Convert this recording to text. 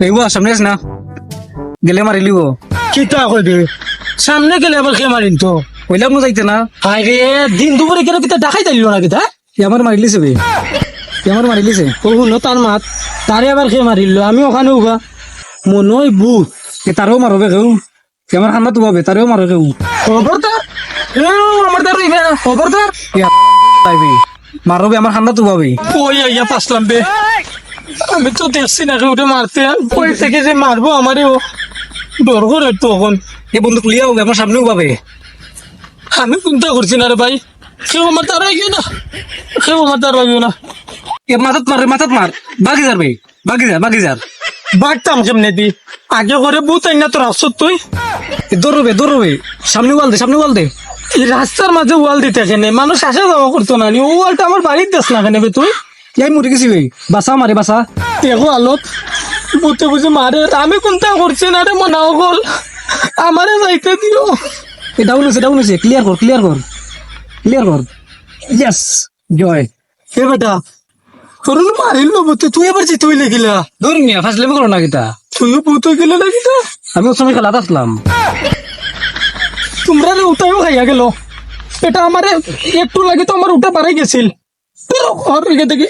এইবা সামনে আস না গেলে মারিলিব কিতা কইবে সামনে গেলে আবার কে মারিন তো কইলাম না যাইতে না আরে দিন দুপুরে কেন কিতা দেখাই দিল না কিতা আমার মারিলিছে বে আমার মারিলিছে ও শুনো তার মাত তারে আবার কে মারিল আমি ওখানে উবা মনে হয় বুট তারও মারবে কেউ আমার খান্না তুবাবে তারও মারবে কেউ খবরদার আমার দ্বারা খবরদার পাইবে মারবে আমার খান্না তুবাবে ওই আইয়া পাসলাম বে আমি তো দেখছি না ওটা মারতে ওই থেকে যে মারবো আমারে ও ডর করে তখন এ বন্ধু কুলিয়া হবে আমার সামনেও পাবে আমি চিন্তা করছি না রে ভাই কেউ আমার দ্বারা আইও না কেউ আমার দ্বারা আইও না এ মাথাত মার বাকি যার বে বাকি যার বাগতাম কেমনে দি আগে করে বুত আইনা তোর আসত তুই দৌড়বে সামনে ওয়াল দে এই রাস্তার মাঝে ওয়াল দিতে কেনে মানুষ আসা যাওয়া করতো না নি ও ওয়ালটা আমার বাড়ির দেশ না কেনে বে তুই ইয়াই মরে গেছি বে বাসা মারে বাসা দেখো আলোক বুঝতে বুঝে মারে আমি কোনটা করছি না রে মনাও গল আমারে যাইতে দিও এ ডাউন হয়েছে ক্লিয়ার কর ইয়েস জয় হে বেটা করুন মারিল বুতে তুই এবার জিতে হইলে গিলা ধর মিয়া ফাজলামি করো না কিতা তুইও বুতে গেলে নাকি তো আমি ওর সময় খেলাতে আসলাম তোমরা উঠাও খাইয়া গেল এটা আমারে একটু লাগে তো আমার উঠা বাড়াই গেছিল দেখি